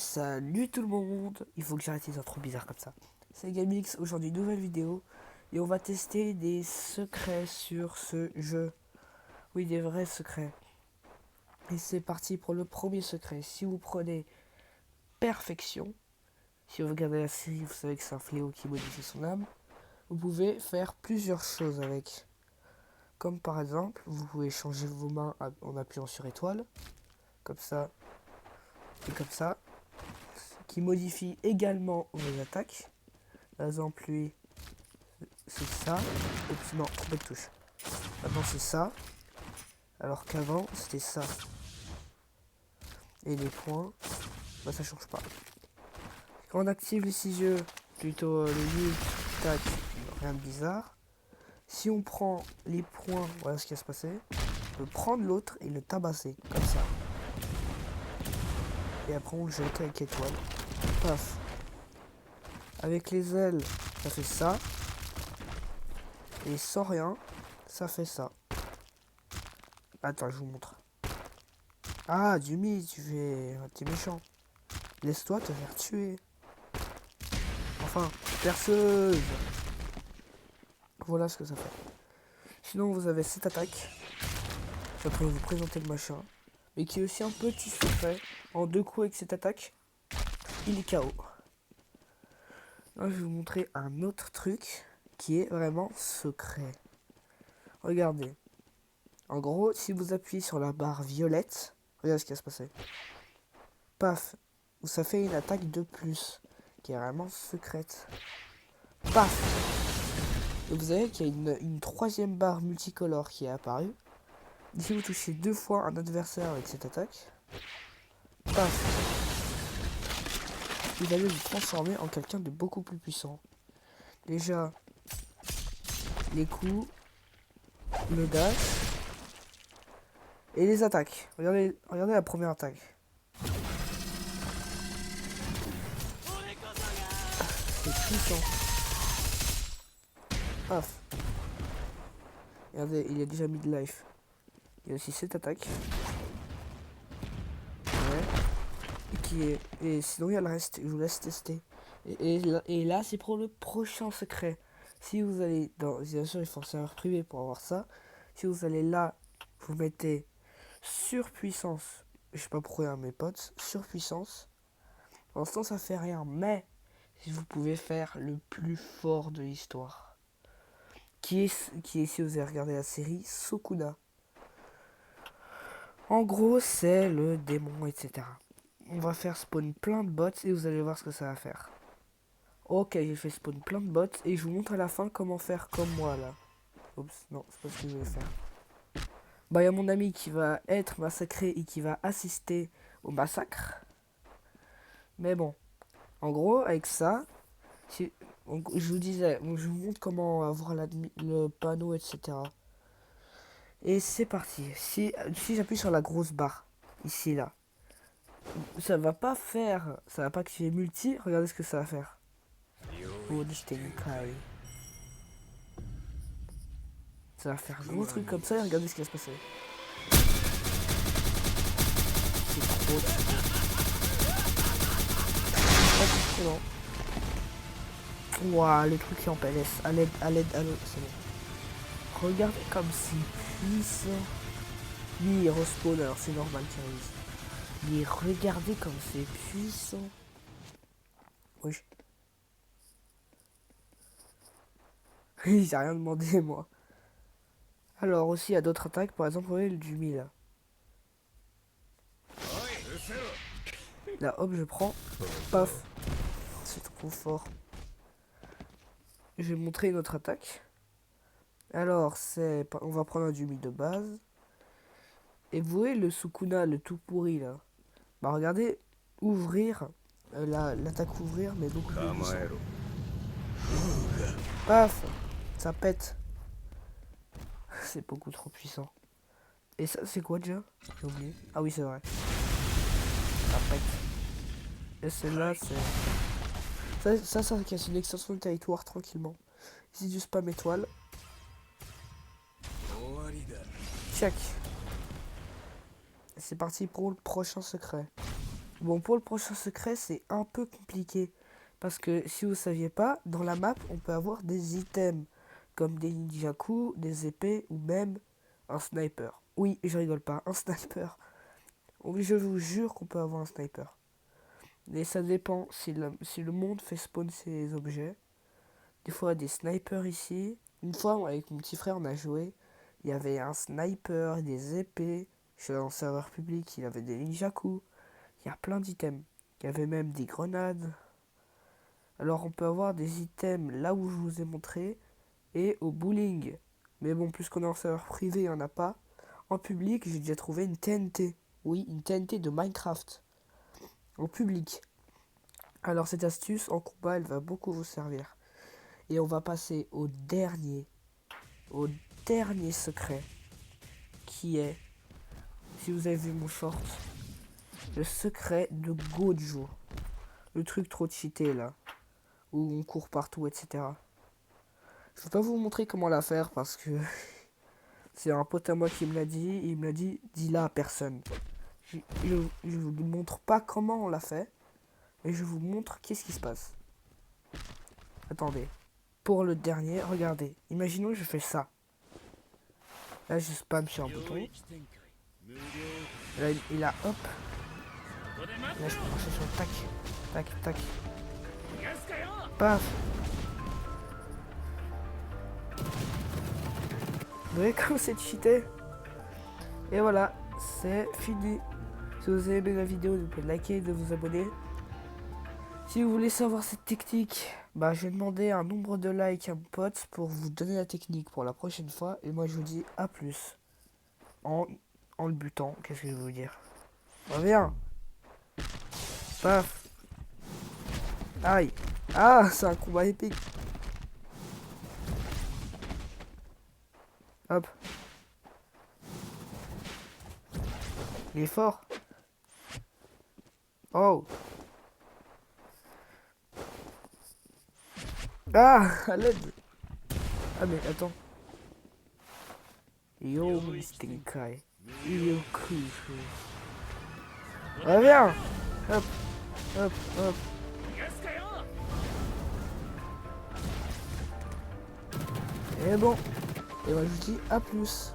Salut tout le monde. Il faut que j'arrête les intros bizarres comme ça. C'est Gamix, aujourd'hui nouvelle vidéo. Et on va tester des secrets sur ce jeu. Oui, des vrais secrets. Et c'est parti pour le premier secret. Si vous prenez Perfection, si vous regardez la série, vous savez que c'est un fléau qui modifie son âme. Vous pouvez faire plusieurs choses avec. Comme par exemple, vous pouvez changer vos mains en appuyant sur étoile. Comme ça. Et comme ça. Qui modifie également vos attaques. Par exemple, lui, c'est ça. Oups, non, trompé de touche. Maintenant, c'est ça. Alors qu'avant, c'était ça. Et les points, bah, ça change pas. Quand on active les 6 yeux, plutôt le 8, tac, rien de bizarre. Si on prend les points, voilà ce qui va se passer. On peut prendre l'autre et le tabasser, comme ça. Et après, on le jette avec étoile. Paf. Avec les ailes, ça fait ça. Et sans rien, ça fait ça. Attends, je vous montre. Ah, Dumi, t'es méchant. Laisse-toi te faire tuer. Enfin, perceuse. Voilà ce que ça fait. Sinon, vous avez cette attaque. Je vais vous présenter le machin. Mais qui est aussi un petit secret. En 2 coups avec cette attaque, il est KO. Là, je vais vous montrer un autre truc qui est vraiment secret. Regardez. En gros, si vous appuyez sur la barre violette, regardez ce qui va se passer. Paf, ça fait une attaque de plus, qui est vraiment secrète. Paf. Et vous avez qu'il y a une troisième barre multicolore qui est apparue. Si vous touchez 2 fois un adversaire avec cette attaque, paf, vous allez vous transformer en quelqu'un de beaucoup plus puissant. Déjà, les coups, le dash et les attaques. Regardez la première attaque. C'est puissant. Paf. Regardez, il a déjà mis de life. Il y a aussi cette attaque. Ouais. Et sinon il y a le reste. Je vous laisse tester. Et là c'est pour le prochain secret. Si vous allez dans... Bien sûr il faut un serveur privé pour avoir ça. Si vous allez là, vous mettez surpuissance. Je sais pas pourquoi hein, mes potes. Surpuissance. Pour l'instant ça fait rien. Mais si vous pouvez faire le plus fort de l'histoire. Qui est si vous avez regardé la série Sukuna. En gros, c'est le démon, etc. On va faire spawn plein de bots et vous allez voir ce que ça va faire. Ok, j'ai fait spawn plein de bots et je vous montre à la fin comment faire comme moi là. Oups, non, c'est pas ce que je vais faire. Bah, il y a mon ami qui va être massacré et qui va assister au massacre. Mais bon, en gros, avec ça, je vous disais, je vous montre comment avoir le panneau, etc. Et c'est parti. Si j'appuie sur la grosse barre, ici là, ça va pas activer multi. Regardez ce que ça va faire. Ça va faire gros truc comme ça et regardez ce qui va se passer. C'est trop impressionnant. Ouah, le truc qui en PLS. À l'aide, c'est bon. Regardez comme c'est puissant. Lui, il respawn, alors c'est normal qu'il réussisse. Mais regardez comme c'est puissant. Oui. J'ai rien demandé, moi. Alors, aussi, il y a d'autres attaques. Par exemple, vous voyez le Dumi, là. Là, hop, je prends. Paf. C'est trop fort. Je vais montrer une autre attaque. Alors, on va prendre un Dumi de base. Et vous voyez le Sukuna, le tout pourri, là. Bah, regardez, ouvrir. L'attaque ouvrir, mais beaucoup plus puissant. Paf. Ça pète. C'est beaucoup trop puissant. Et ça, c'est quoi déjà? J'ai oublié. Ah oui, c'est vrai. Ça pète. Et celle-là, c'est... Ça casse une extension de territoire tranquillement. Ici, du spam étoile. Check. C'est parti pour le prochain secret. Bon, pour le prochain secret, c'est un peu compliqué. Parce que si vous saviez pas, dans la map, on peut avoir des items. Comme des ninjaku, des épées ou même un sniper. Oui, je rigole pas, un sniper. Oui, je vous jure qu'on peut avoir un sniper. Mais ça dépend si le monde fait spawn ces objets. Des fois, des snipers ici. Une fois, avec mon petit frère, on a joué. Il y avait un sniper, des épées. Je suis dans le serveur public, il avait des ninjaku. Il y a plein d'items. Il y avait même des grenades. Alors, on peut avoir des items là où je vous ai montré et au bowling. Mais bon, puisqu'on est en serveur privé, il n'y en a pas. En public, j'ai déjà trouvé une TNT. Oui, une TNT de Minecraft. Au public. Alors, cette astuce en combat, elle va beaucoup vous servir. Et on va passer au dernier secret, qui est, si vous avez vu mon short, le secret de Gojo. Le truc trop cheaté là, où on court partout, etc. Je vais pas vous montrer comment la faire parce que c'est un pote à moi qui me l'a dit. Et il me l'a dit, dis-la à personne. Je vous montre pas comment on l'a fait, mais je vous montre qu'est-ce qui se passe. Attendez. Pour le dernier, regardez. Imaginons que je fais ça. Là, je spam sur un bouton. Là, il a hop. Là, je peux marcher sur le tac. Tac, tac. Paf. Vous voyez comme c'est cheaté. Et voilà, c'est fini. Si vous avez aimé la vidéo, n'oubliez pas de liker et de vous abonner. Si vous voulez savoir cette technique, bah, je vais demander un nombre de likes à mon pote pour vous donner la technique pour la prochaine fois. Et moi, je vous dis à plus. En le butant, qu'est-ce que je veux vous dire? Reviens. Paf. Aïe. Ah, c'est un combat épique. Hop. Il est fort. Oh. Ah, à l'aide. Ah, mais attends. Yo, Stinkai. Yo, Kushu. Reviens. Hop, hop, hop. Et bon. Et moi, je vous dis à plus.